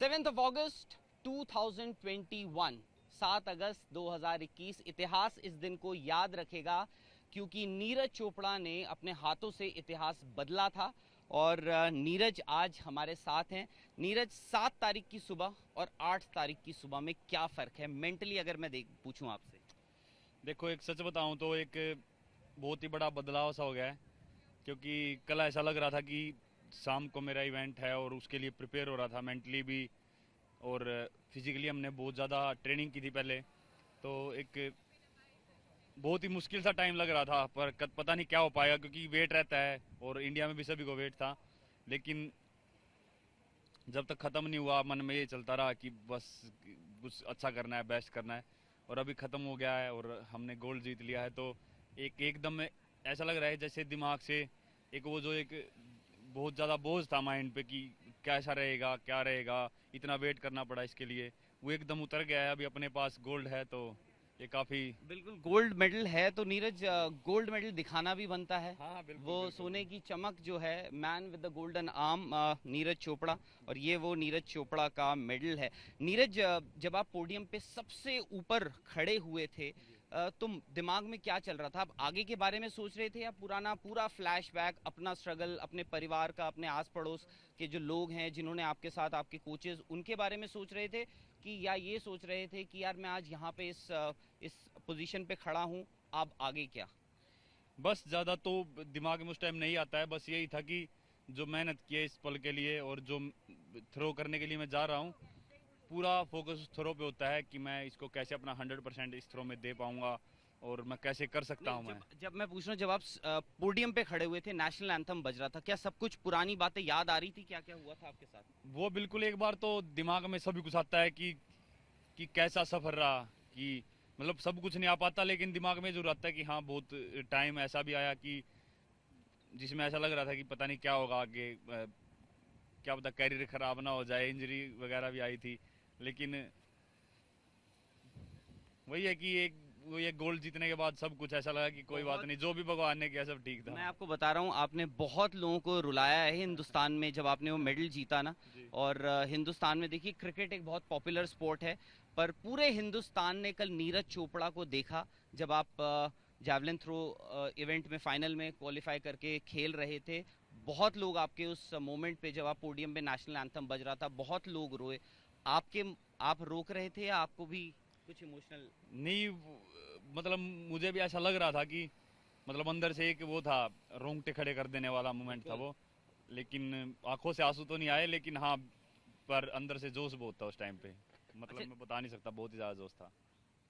7 अगस्त 2021, 7 अगस्त 2021 इतिहास इस दिन को याद रखेगा क्योंकि नीरज चोपड़ा ने अपने हाथों से इतिहास बदला था। और नीरज आज हमारे साथ हैं। नीरज, 7 तारीख की सुबह और 8 तारीख की सुबह में क्या फ़र्क है मेंटली, अगर मैं पूछूं आपसे? देखो, एक सच बताऊं तो एक बहुत ही बड़ा बदलाव सा हो गया है। क्योंकि कल ऐसा लग रहा था कि शाम को मेरा इवेंट है और उसके लिए प्रिपेयर हो रहा था मेंटली भी और फिजिकली। हमने बहुत ज़्यादा ट्रेनिंग की थी पहले, तो एक बहुत ही मुश्किल सा टाइम लग रहा था। पर पता नहीं क्या हो पाएगा, क्योंकि वेट रहता है और इंडिया में भी सभी को वेट था। लेकिन जब तक ख़त्म नहीं हुआ, मन में ये चलता रहा कि बस कुछ अच्छा करना है, बेस्ट करना है। और अभी ख़त्म हो गया है और हमने गोल्ड जीत लिया है, तो एक एकदम में ऐसा लग रहा है जैसे दिमाग से एक वो जो एक बहुत ज़्यादा बोझ था माइंड पे कि कैसा रहेगा क्या रहेगा, इतना वेट करना पड़ा इसके लिए, वो एकदम उतर गया है। अभी अपने पास गोल्ड है, तो ये काफ़ी। बिल्कुल, गोल्ड मेडल है तो नीरज, गोल्ड मेडल दिखाना भी बनता है। हाँ हाँ, वो बिल्कुल बिल्कुल। सोने की चमक जो है, man with the golden arm, Neeraj Chopra. और ये वो नीरज चोपड़ा का मेडल है। नीरज, जब आप पोडियम पे सबसे ऊपर खड़े हुए थे, तो दिमाग में क्या चल रहा था? आप आगे के बारे में सोच रहे थे या पुराना पूरा फ्लैशबैक, अपना स्ट्रगल, अपने परिवार का, अपने आस पड़ोस के जो लोग हैं जिन्होंने आपके साथ, आपके कोचेस, उनके बारे में सोच रहे थे? कि या ये सोच रहे थे कि यार मैं आज यहाँ पे इस पोजीशन पे खड़ा हूँ, अब आगे क्या? बस ज़्यादा तो दिमाग में उस टाइम नहीं आता है। बस यही था कि जो मेहनत की है इस पल के लिए और जो थ्रो करने के लिए मैं जा रहा हूँ, पूरा फोकस उस थ्रो पे होता है कि मैं इसको कैसे अपना 100% इस थ्रो में दे पाऊंगा और मैं कैसे कर सकता नहीं, हूँ मैं। जब जब मैं पूछ रहा हूँ, जब आप पोडियम पे खड़े हुए थे, नेशनल एंथम बज रहा था, क्या सब कुछ पुरानी बातें याद आ रही थी? क्या क्या हुआ था आपके साथ? वो बिल्कुल, एक बार तो दिमाग में सभी कुछ आता है कि कैसा सफ़र रहा, कि मतलब सब कुछ नहीं आ पाता, लेकिन दिमाग में जरूर आता है कि हाँ, बहुत टाइम ऐसा भी आया कि जिसमें ऐसा लग रहा था कि पता नहीं क्या होगा आगे, क्या पता कैरियर खराब ना हो जाए, इंजरी वगैरह भी आई थी। लेकिन वही है कि एक वो ये गोल्ड जीतने के बाद सब कुछ ऐसा लगा कि कोई बात बहुत। नहीं, जो भी भगवान ने किया सब ठीक था। मैं आपको बता रहा हूँ, आपने बहुत लोगों को रुलाया है हिंदुस्तान में जब आपने वो मेडल जीता ना। जी। और हिंदुस्तान में देखिए, क्रिकेट एक बहुत पॉपुलर स्पोर्ट है, पर पूरे हिंदुस्तान ने कल नीरज चोपड़ा को देखा जब आप जैवलिन थ्रो इवेंट में फाइनल में क्वालिफाई करके खेल रहे थे। बहुत लोग आपके उस मोमेंट पे, जब आप पोडियम पे नेशनल एंथम बज रहा था, बहुत लोग रोए। आपके आप रोक रहे थे या आपको भी कुछ इमोशनल? नहीं, मतलब मुझे भी ऐसा लग रहा था कि मतलब अंदर से एक वो था, रोंगटे खड़े कर देने वाला मोमेंट था बिल्कुल। वो। लेकिन आंखों से आंसू तो नहीं आए, लेकिन हाँ, पर अंदर से जोश बहुत था उस टाइम पे। मतलब अच्छा, मैं बता नहीं सकता, बहुत ही ज्यादा जोश था।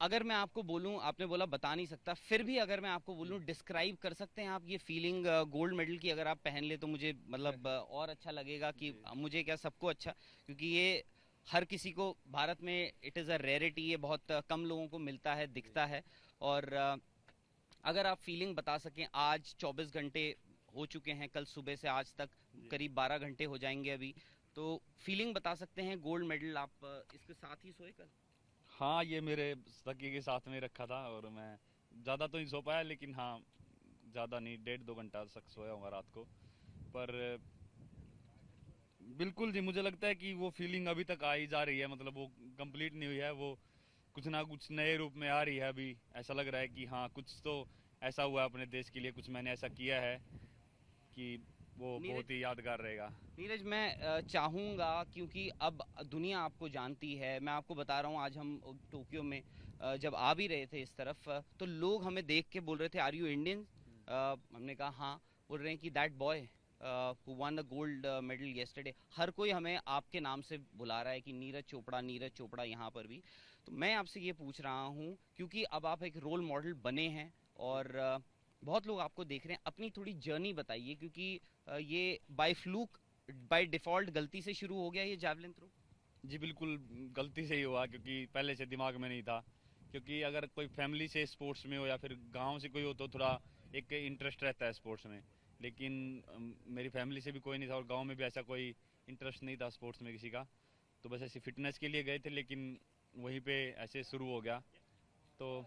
अगर मैं आपको बोलूं, आपने बोला बता नहीं सकता, फिर भी अगर मैं आपको बोलूं, डिस्क्राइब कर सकते हैं आप ये फीलिंग गोल्ड मेडल की? अगर आप पहन ले तो मुझे मतलब और अच्छा लगेगा कि जी। मुझे क्या, सबको अच्छा, क्योंकि ये हर किसी को भारत में, इट इज़ अ रेयरिटी, ये बहुत कम लोगों को मिलता है, जी। दिखता है। और अगर आप फीलिंग बता सकें, आज 24 घंटे हो चुके हैं, कल सुबह से आज तक जी। करीब 12 घंटे हो जाएंगे अभी, तो फीलिंग बता सकते हैं गोल्ड मेडल आप इसके साथ ही सोए कल? हाँ, ये मेरे सखी के साथ में रखा था और मैं ज़्यादा तो नहीं सो पाया, लेकिन हाँ, ज़्यादा नहीं, 1.5 2 घंटा तक सोया होगा रात को। पर बिल्कुल जी, मुझे लगता है कि वो फीलिंग अभी तक आई जा रही है, मतलब वो कंप्लीट नहीं हुई है। वो कुछ ना कुछ नए रूप में आ रही है। अभी ऐसा लग रहा है कि हाँ, कुछ तो ऐसा हुआ है अपने देश के लिए, कुछ मैंने ऐसा किया है कि वो नीरज, बहुत ही यादगार रहेगा। नीरज, मैं चाहूँगा, क्योंकि अब दुनिया आपको जानती है, मैं आपको बता रहा हूँ, आज हम टोक्यो में जब आ भी रहे थे इस तरफ, तो लोग हमें देख के बोल रहे थे, आर यू इंडियन? हमने कहा हाँ। बोल रहे हैं कि that boy who won the gold medal yesterday. हर कोई हमें आपके नाम से बुला रहा है कि नीरज चोपड़ा, नीरज चोपड़ा, यहाँ पर भी। तो मैं आपसे ये पूछ रहा हूँ, क्योंकि अब आप एक रोल मॉडल बने हैं जी। और बहुत लोग आपको देख रहे हैं, अपनी थोड़ी जर्नी बताइए, क्योंकि ये बाय फ्लूक, बाय डिफॉल्ट गलती से शुरू हो गया ये जैवलिन थ्रो? जी बिल्कुल, गलती से ही हुआ, क्योंकि पहले से दिमाग में नहीं था। क्योंकि अगर कोई फैमिली से स्पोर्ट्स में हो या फिर गांव से कोई हो तो थोड़ा एक इंटरेस्ट रहता है स्पोर्ट्स में। लेकिन मेरी फैमिली से भी कोई नहीं था और गांव में भी ऐसा कोई इंटरेस्ट नहीं था स्पोर्ट्स में किसी का। तो बस ऐसे फिटनेस के लिए गए थे, लेकिन वहीं पे ऐसे शुरू हो गया। तो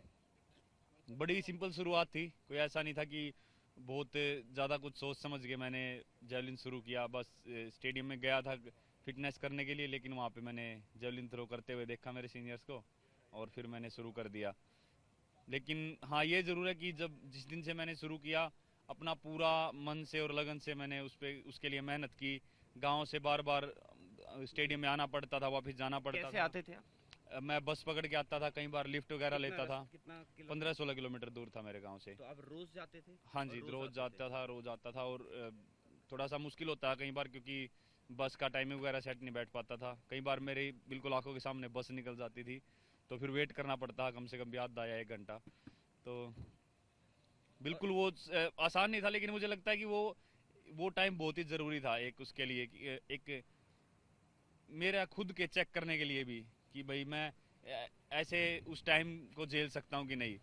बड़ी सिंपल शुरुआत थी, कोई ऐसा नहीं था कि बहुत ज़्यादा कुछ सोच समझ के मैंने जेवलिन शुरू किया। बस स्टेडियम में गया था, फिटनेस करने के लिए, लेकिन वहाँ पे मैंने जेवलिन थ्रो करते हुए देखा मेरे सीनियर्स को और फिर मैंने शुरू कर दिया। लेकिन हाँ, ये ज़रूर है कि जब जिस दिन से मैंने शुरू किया, अपना पूरा मन से और लगन से मैंने उसके लिए मेहनत की। गांव से बार बार स्टेडियम में आना पड़ता था, वापस जाना पड़ता कैसे था। आते थे आप? मैं बस पकड़ के आता था, कई बार लिफ्ट वगैरह लेता था। कितना 15-16 किलोमीटर दूर था मेरे गांव से। तो आप रोज जाते थे? हाँ और जी, रोज आते थे? जाता था, रोज आता था। और थोड़ा सा मुश्किल होता है कई बार, क्योंकि बस का टाइमिंग वगैरह सेट नहीं बैठ पाता था। कई बार मेरी बिल्कुल आंखों के सामने बस निकल जाती थी, तो फिर वेट करना पड़ता कम से कम भी आधा या 1 घंटा। तो बिल्कुल वो आसान नहीं था, लेकिन मुझे लगता है कि वो टाइम बहुत ही ज़रूरी था एक उसके लिए, एक मेरा खुद के चेक करने के लिए भी, कि भाई मैं ऐसे उस टाइम को झेल सकता हूँ कि नहीं।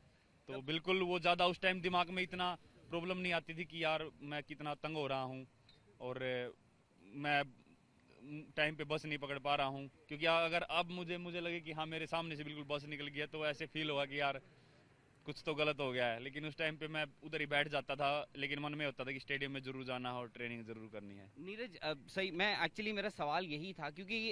तो बिल्कुल वो ज़्यादा उस टाइम दिमाग में इतना प्रॉब्लम नहीं आती थी कि यार मैं कितना तंग हो रहा हूँ और मैं टाइम पे बस नहीं पकड़ पा रहा हूँ। क्योंकि अगर अब मुझे लगे कि हाँ मेरे सामने से बिल्कुल बस निकल गया, तो ऐसे फील होगा कि यार कुछ तो गलत हो गया है। लेकिन उस टाइम पे मैं उधर ही बैठ जाता था, लेकिन मन में होता था कि स्टेडियम में जरूर जाना है और ट्रेनिंग जरूर करनी है। नीरज, सही, मैं एक्चुअली मेरा सवाल यही था क्योंकि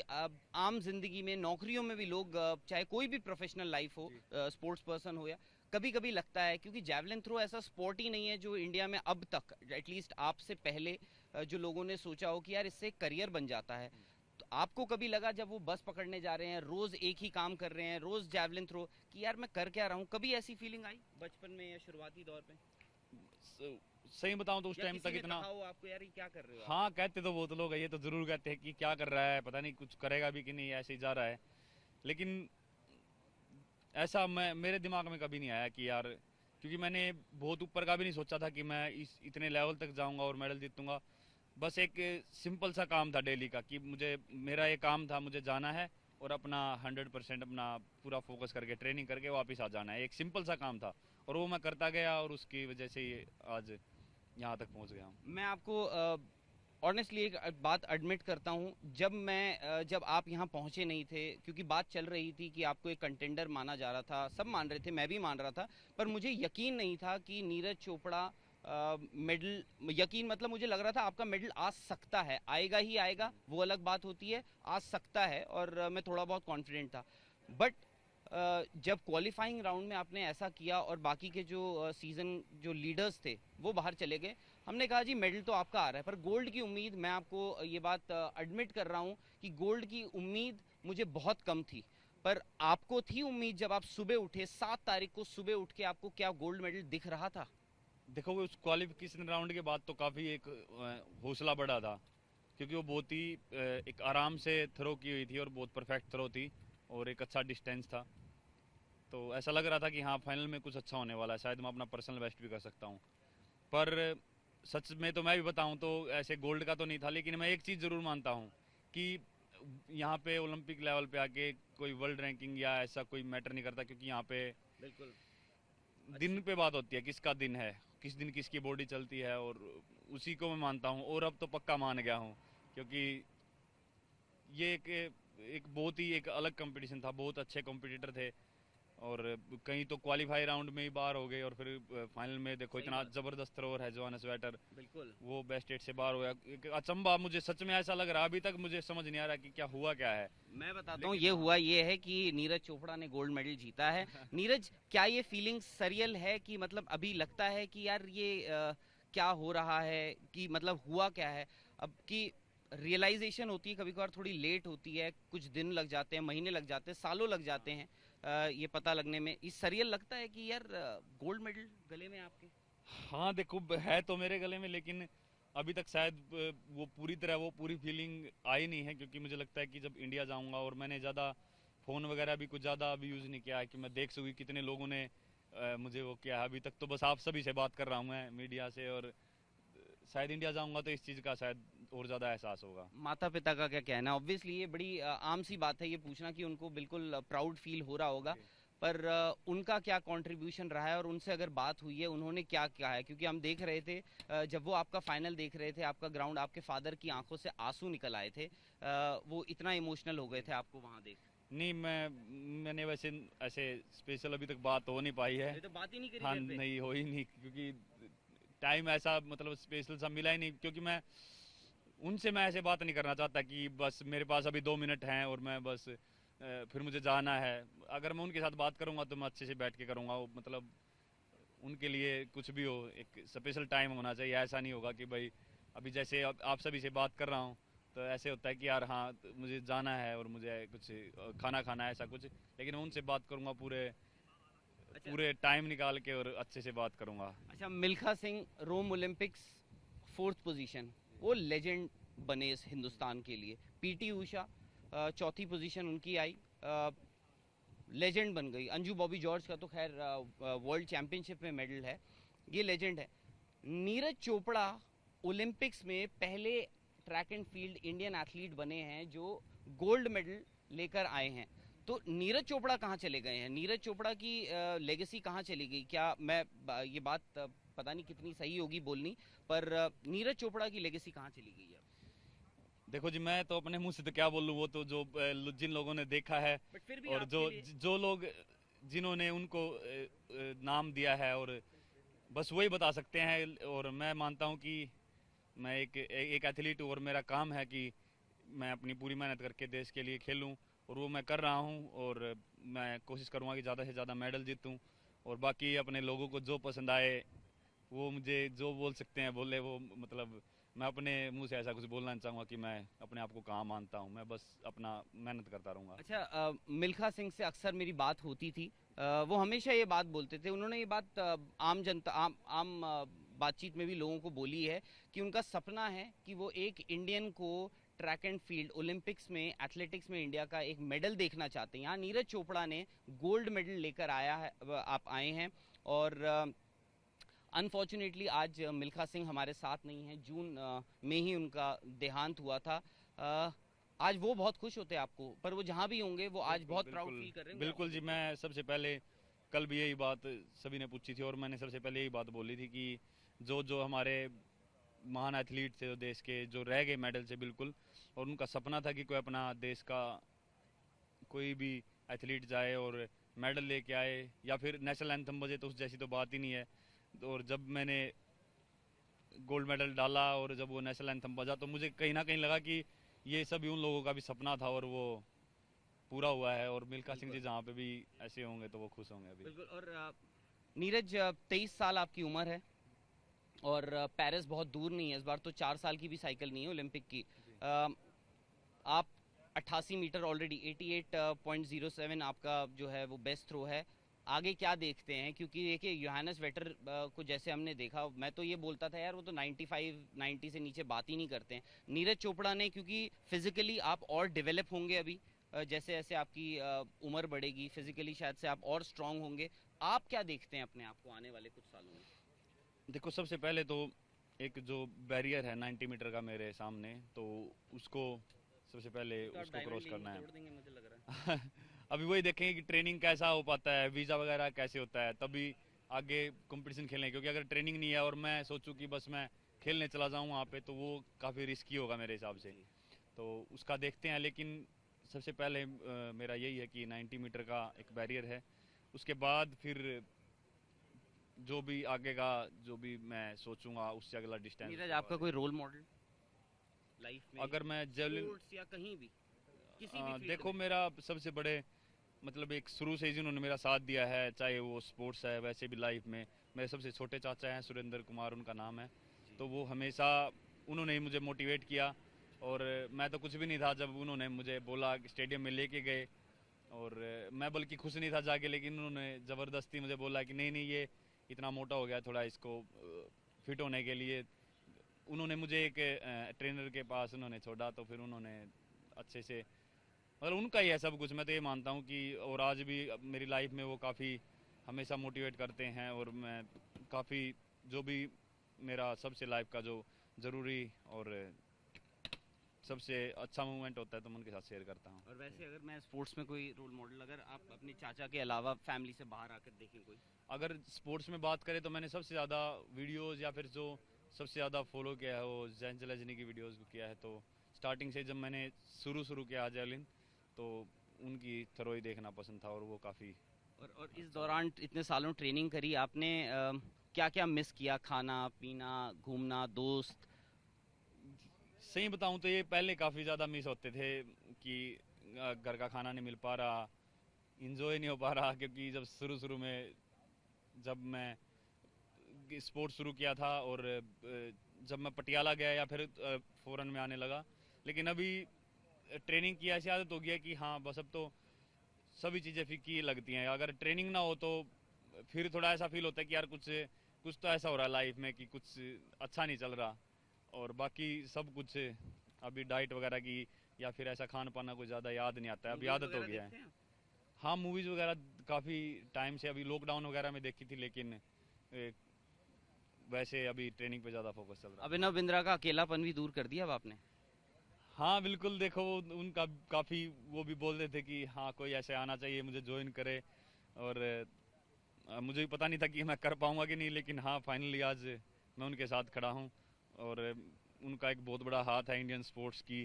आम जिंदगी में नौकरियों में भी लोग, चाहे कोई भी प्रोफेशनल लाइफ हो, स्पोर्ट्स पर्सन हो, या कभी कभी लगता है, क्योंकि जैवलिन थ्रो ऐसा स्पोर्ट ही नहीं है जो इंडिया में अब तक, एटलीस्ट आपसे पहले जो लोगों ने सोचा हो कि यार इससे करियर बन जाता है। तो आपको कभी लगा जब वो बस पकड़ने जा रहे हैं, रोज एक ही काम कर रहे हैं, रोज जैवलिन थ्रो, कि यार मैं कर क्या रहा हूँ? कभी ऐसी फीलिंग आई बचपन में या शुरुआती दौर पे? सही बताऊं तो उस या टाइम किसी तक ने इतना, कहा हो आपको यार ये क्या कर रहे हो आप? हाँ कहते तो बहुत लोग हैं, ये तो जरूर कहते हैं कि क्या कर रहा है, पता नहीं कुछ करेगा भी कि नहीं, ऐसे ही जा रहा है। लेकिन ऐसा मैं मेरे दिमाग में कभी नहीं आया कि यार, क्योंकि मैंने बहुत ऊपर का भी नहीं सोचा था कि मैं इस इतने लेवल तक जाऊंगा और मेडल जीतूंगा। बस एक सिंपल सा काम था डेली का, कि मेरा ये काम था, मुझे जाना है और अपना 100% अपना पूरा फोकस करके ट्रेनिंग करके वापस आ जाना है। एक सिंपल सा काम था और वो मैं करता गया, और उसकी वजह से ये आज यहाँ तक पहुँच गया हूँ। मैं आपको ऑनेस्टली एक बात एडमिट करता हूँ, जब आप यहाँ पहुँचे नहीं थे, क्योंकि बात चल रही थी कि आपको एक कंटेंडर माना जा रहा था, सब मान रहे थे, मैं भी मान रहा था, पर मुझे यकीन नहीं था कि नीरज चोपड़ा मेडल, यकीन मतलब मुझे लग रहा था आपका मेडल आ सकता है, आएगा ही आएगा, वो अलग बात होती है, आ सकता है, और मैं थोड़ा बहुत कॉन्फिडेंट था। बट जब क्वालिफाइंग राउंड में आपने ऐसा किया और बाकी के जो सीजन जो लीडर्स थे वो बाहर चले गए, हमने कहा जी मेडल तो आपका आ रहा है, पर गोल्ड की उम्मीद, मैं आपको ये बात एडमिट कर रहा हूँ कि गोल्ड की उम्मीद मुझे बहुत कम थी। पर आपको थी उम्मीद जब आप सुबह उठे 7 तारीख को, सुबह उठ के आपको क्या गोल्ड मेडल दिख रहा था? देखो उस क्वालिफिकेशन राउंड के बाद तो काफ़ी एक हौसला बढ़ा था, क्योंकि वो बहुत ही एक आराम से थ्रो की हुई थी और बहुत परफेक्ट थ्रो थी और एक अच्छा डिस्टेंस था। तो ऐसा लग रहा था कि हाँ फाइनल में कुछ अच्छा होने वाला है, शायद मैं अपना पर्सनल बेस्ट भी कर सकता हूँ। पर सच में तो मैं भी बताऊँ तो ऐसे गोल्ड का तो नहीं था, लेकिन मैं एक चीज़ ज़रूर मानता हूँ कि यहाँ पे ओलंपिक लेवल पे आके कोई वर्ल्ड रैंकिंग या ऐसा कोई मैटर नहीं करता, क्योंकि यहाँ पे बिल्कुल। दिन पे बात होती है, किसका दिन है, किस दिन किसकी बॉडी चलती है, और उसी को मैं मानता हूँ और अब तो पक्का मान गया हूँ। क्योंकि ये एक बहुत ही एक अलग कंपटीशन था, बहुत अच्छे कॉम्पिटिटर थे, और कहीं तो क्वालिफाई राउंड में ही बाहर हो गए और फिर फाइनल में देखो सही इतना बात। जबरदस्त थ्रोअर है जोहानस वेटर, बिल्कुल। वो बेस्ट 8 से बाहर हो गया। एक अचंभा, मुझे सच में ऐसा लग रहा है, अभी तक मुझे समझ नहीं आ रहा कि क्या हुआ क्या है। मैं बताता हूँ, लेकिन ये हाँ हुआ ये है कि नीरज चोपड़ा ने गोल्ड मेडल जीता है। नीरज, क्या ये फीलिंग सरियल है कि मतलब अभी लगता है कि यार ये क्या हो रहा है, कि मतलब हुआ क्या है? अब की रियलाइजेशन होती है कभी कभार, थोड़ी लेट होती है, कुछ दिन लग जाते हैं, महीने लग जाते हैं, सालों लग जाते हैं ये पता लगने में। इस सरियल लगता है कि यार गोल्ड मेडल गले में आपके? हाँ, देखो है तो मेरे गले में, लेकिन अभी तक शायद वो पूरी तरह वो पूरी फीलिंग आई नहीं है, क्योंकि मुझे लगता है कि जब इंडिया जाऊंगा, और मैंने ज़्यादा फ़ोन वगैरह भी कुछ ज़्यादा अभी यूज़ नहीं किया है कि मैं देख सकूँ कितने लोगों ने मुझे वो किया है। अभी तक तो बस आप सभी से बात कर रहा हूँ मैं, मीडिया से, और शायद इंडिया जाऊंगा तो इस चीज़ का शायद और ज़्यादा एहसास होगा। माता पिता का क्या कहना? ऑब्वियसली ये बड़ी आम सी बात है ये पूछना कि उनको बिल्कुल प्राउड फील हो रहा होगा, पर उनका क्या कंट्रीब्यूशन रहा है, और उनसे अगर बात हुई है, उन्होंने क्या कहा है? क्योंकि हम देख रहे थे जब वो आपका फाइनल देख रहे थे, आपका ग्राउंड, आपके फादर की आंखों से आंसू निकल आए थे, वो इतना इमोशनल हो गए थे आपको वहां देख। नहीं, मैंने वैसे ऐसे स्पेशल अभी तक बात हो नहीं पाई है। ये तो बात ही नहीं करी हाँ, घर पे। नहीं हो ही नहीं, क्योंकि टाइम ऐसा मतलब स्पेशल सा मिला ही नहीं, क्योंकि मैं उनसे मैं ऐसे बात नहीं करना चाहता कि बस मेरे पास अभी 2 मिनट हैं और मैं बस फिर मुझे जाना है। अगर मैं उनके साथ बात करूंगा तो मैं अच्छे से बैठ के करूंगा, मतलब उनके लिए कुछ भी हो एक स्पेशल टाइम होना चाहिए। ऐसा नहीं होगा कि भाई अभी जैसे आप सभी से बात कर रहा हूँ तो ऐसे होता है कि यार हाँ तो मुझे जाना है और मुझे कुछ खाना खाना है ऐसा कुछ, लेकिन मैं उनसे बात करूंगा पूरे अच्छा। पूरे टाइम निकाल के और अच्छे से बात करूंगा। अच्छा, मिल्खा सिंह रोम ओलंपिक्स 4th पोजीशन, वो लेजेंड बने इस हिंदुस्तान के लिए। पीटी उषा 4थी पोजीशन उनकी आई, लेजेंड बन गई। अंजू बॉबी जॉर्ज का तो खैर वर्ल्ड चैंपियनशिप में मेडल है, ये लेजेंड है। नीरज चोपड़ा ओलंपिक्स में पहले track and field Indian athlete बने हैं जो गोल्ड मेडल लेकर आए हैं। तो नीरज चोपड़ा कहाँ चले गए हैं? नीरज चोपड़ा की लेगेसी कहाँ चली गई? क्या मैं ये बात पता नहीं कितनी सही होगी बोलनी, पर नीरज चोपड़ा की लेगेसी कहाँ चली गई है? देखो जी, मैं तो अपने मुंह से तो क्या बोलूं, वो तो जो जिन लोगों ने देखा है बट फिर भी और आपके लिए जो लोग जिन्होंने उनको नाम दिया है और बस वही बता सकते हैं। और मैं मानता हूं कि मैं एक एथलीट हूँ और मेरा काम है कि मैं अपनी पूरी मेहनत करके देश के लिए खेलूं, और वो मैं कर रहा हूं। और मैं कोशिश करूंगा कि ज़्यादा से ज़्यादा मेडल जीतूं, और बाकी अपने लोगों को जो पसंद आए वो मुझे जो बोल सकते हैं बोले। वो मतलब मैं अपने मुंह से ऐसा कुछ बोलना नहीं चाहूँगा कि मैं अपने आप को कहाँ मानता हूँ, मैं बस अपना मेहनत करता रहूँगा। अच्छा, मिल्खा सिंह से अक्सर मेरी बात होती थी। वो हमेशा ये बात बोलते थे, उन्होंने ये बात आम जनता आम बातचीत में भी लोगों को बोली है कि उनका सपना है कि वो एक इंडियन को ट्रैक एंड फील्ड ओलंपिक्स में एथलेटिक्स में इंडिया का एक मेडल देखना चाहते हैं। यहाँ नीरज चोपड़ा ने गोल्ड मेडल लेकर आया है, आप आए हैं। और अनफॉर्चुनेटली आज मिल्खा सिंह हमारे साथ नहीं है। जून में ही उनका देहांत हुआ था। अ, आज वो बहुत खुश होते आपको, पर वो जहाँ भी होंगे वो आज बिल्कुल बहुत प्राउड बिल्कुल फील कर रहे होंगे आपको बिल्कुल जी, देख के। मैं सबसे पहले कल भी यही बात सभी ने पूछी थी और मैंने सबसे पहले यही बात बोली थी कि जो जो हमारे महान एथलीट थे देश के, जो रह गए मेडल से बिल्कुल, और उनका सपना था कि कोई अपना देश का कोई भी एथलीट जाए और मेडल लेके आए या फिर नेशनल एंथम बजे, तो उस जैसी तो बात ही नहीं है। और जब मैंने गोल्ड मेडल डाला और जब वो नेशनल एंथम बजा तो मुझे कहीं ना कहीं लगा कि ये सभी उन लोगों का भी सपना था और वो पूरा हुआ है। और मिल्खा सिंह जी बिल्कुल जहाँ पे भी ऐसे होंगे तो वो खुश होंगे अभी। बिल्कुल। और नीरज, 23 साल आपकी उम्र है, और पेरिस बहुत दूर नहीं है। इस बार तो 4 साल की भी साइकिल नहीं है ओलंपिक की। अ, आप 88 मीटर ऑलरेडी 88.07 आपका जो है वो बेस्ट थ्रो है। आगे क्या देखते हैं? क्योंकि देखिए योहानस वेटर को जैसे हमने देखा, मैं तो ये बोलता था यार वो तो 95 90 से नीचे बात ही नहीं करते हैं। नीरज चोपड़ा ने, क्योंकि फिजिकली आप और डेवलप होंगे अभी, जैसे जैसे आपकी उम्र बढ़ेगी फिजिकली शायद से आप और स्ट्रांग होंगे। आप क्या देखते हैं अपने आप को आने वाले कुछ सालों में? देखो, सबसे पहले तो एक जो बैरियर है 90 मीटर का मेरे सामने, तो उसको सबसे पहले तो आप उसको डायमंड क्रॉस लीग में करना तोड़ देंगे मुझे लग रहा है। है। अभी वही देखेंगे कि ट्रेनिंग कैसा हो पाता है, वीज़ा वगैरह कैसे होता है, तभी आगे कंपटीशन खेलें। क्योंकि अगर ट्रेनिंग नहीं है और मैं सोचूं कि बस मैं खेलने चला जाऊं वहाँ पे, तो वो काफ़ी रिस्की होगा मेरे हिसाब से। जी। तो उसका देखते हैं, लेकिन सबसे पहले मेरा यही है कि 90 मीटर का एक बैरियर है। उसके बाद फिर जो भी आगे का जो भी मैं सोचूंगा उससे अगला डिस्टेंस नीरज, उसके आपका बाद है। कोई रोल मॉडल लाइफ में, अगर मैं जेवलिन, स्पोर्ट्स या कहीं भी, किसी भी फील्ड देखो में? मेरा सबसे बड़े मतलब एक शुरू से ही जिन्होंने मेरा साथ दिया है, चाहे वो स्पोर्ट्स है वैसे भी लाइफ में, मेरे सबसे छोटे चाचा हैं सुरेंद्र कुमार उनका नाम है। जी। तो वो हमेशा उन्होंने ही मुझे मोटिवेट किया। और मैं तो कुछ भी नहीं था जब उन्होंने मुझे बोला कि स्टेडियम में लेके गए, और मैं बल्कि खुश नहीं था जाके, लेकिन उन्होंने ज़बरदस्ती मुझे बोला कि नहीं नहीं, ये इतना मोटा हो गया, थोड़ा इसको फिट होने के लिए उन्होंने मुझे एक ट्रेनर के पास उन्होंने छोड़ा। तो फिर उन्होंने अच्छे से, मतलब उनका ही है सब कुछ, मैं तो ये मानता हूँ कि। और आज भी मेरी लाइफ में वो काफ़ी हमेशा मोटिवेट करते हैं, और मैं काफ़ी जो भी मेरा सबसे लाइफ का जो ज़रूरी और सबसे अच्छा मोमेंट होता है तो मैं उनके साथ शेयर करता हूँ। और वैसे अगर मैं स्पोर्ट्स में कोई रोल मॉडल, अगर आप अपने चाचा के अलावा फैमिली से बाहर आकर देखें कोई? अगर स्पोर्ट्स में बात करें तो मैंने सबसे ज़्यादा वीडियोस या फिर जो सबसे ज़्यादा फॉलो किया है वो जैन चलेजनी की वीडियोस किया है। तो स्टार्टिंग से जब मैंने शुरू किया जेवलिन, तो उनकी थ्रो ही देखना पसंद था, और वो काफ़ी और इस अच्छा लगा। दौरान इतने सालों ट्रेनिंग करी आपने, क्या क्या मिस किया? खाना पीना, घूमना, दोस्त? सही बताऊं तो ये पहले काफ़ी ज़्यादा मिस होते थे कि घर का खाना नहीं मिल पा रहा, इंजॉय नहीं हो पा रहा, क्योंकि जब शुरू शुरू में जब मैं स्पोर्ट्स शुरू किया था और जब मैं पटियाला गया या फिर फॉरेन में आने लगा, लेकिन अभी ट्रेनिंग की ऐसी आदत हो गई है कि हाँ बस अब तो सभी चीज़ें फीकी लगती हैं। अगर ट्रेनिंग ना हो तो फिर थोड़ा ऐसा फील होता है कि यार कुछ कुछ तो ऐसा हो रहा है लाइफ में कि कुछ अच्छा नहीं चल रहा, और बाकी सब कुछ अभी डाइट वगैरह की या फिर ऐसा खान पाना कुछ ज़्यादा याद नहीं आता है, अभी मूवीज आदत हो वगैरह गया है। देखते हैं? हाँ मूवीज़ वगैरह काफ़ी टाइम से, अभी लॉकडाउन वगैरह में देखी थी, लेकिन वैसे अभी ट्रेनिंग पे ज़्यादा फोकस चल रहा है। अभिनव बिंद्रा का अकेलापन भी दूर कर दिया अब आपने? हाँ बिल्कुल, देखो उनका काफ़ी वो भी बोल रहे थे कि हाँ कोई ऐसे आना चाहिए मुझे ज्वाइन करे, और मुझे भी पता नहीं था कि मैं कर पाऊंगा कि नहीं, लेकिन हाँ फाइनली आज मैं उनके साथ खड़ा हूँ। और उनका एक बहुत बड़ा हाथ है इंडियन स्पोर्ट्स की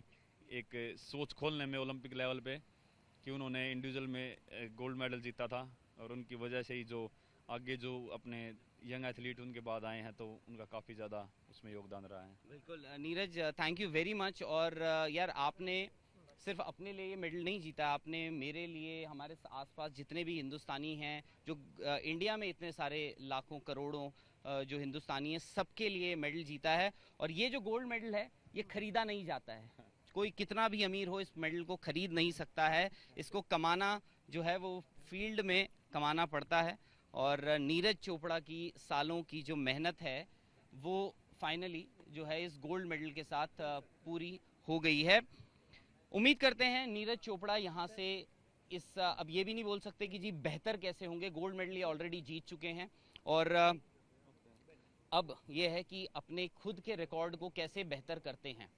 एक सोच खोलने में ओलंपिक लेवल पे, कि उन्होंने इंडिविजुअल में गोल्ड मेडल जीता था, और उनकी वजह से ही जो आगे जो अपने यंग एथलीट उनके बाद आए हैं, तो उनका काफ़ी ज़्यादा उसमें योगदान रहा है। बिल्कुल Neeraj, thank you very much. और यार आपने सिर्फ अपने लिए ये मेडल नहीं जीता, आपने मेरे लिए, हमारे आसपास जितने भी हिंदुस्तानी हैं, जो इंडिया में इतने सारे लाखों करोड़ों जो हिंदुस्तानी हैं, सबके लिए मेडल जीता है। और ये जो गोल्ड मेडल है ये खरीदा नहीं जाता है, कोई कितना भी अमीर हो इस मेडल को खरीद नहीं सकता है। इसको कमाना जो है वो फील्ड में कमाना पड़ता है। और नीरज चोपड़ा की सालों की जो मेहनत है वो फाइनली जो है इस गोल्ड मेडल के साथ पूरी हो गई है। उम्मीद करते हैं नीरज चोपड़ा यहाँ से इस अब ये भी नहीं बोल सकते कि जी बेहतर कैसे होंगे, गोल्ड मेडल ये ऑलरेडी जीत चुके हैं। और अब ये है कि अपने खुद के रिकॉर्ड को कैसे बेहतर करते हैं।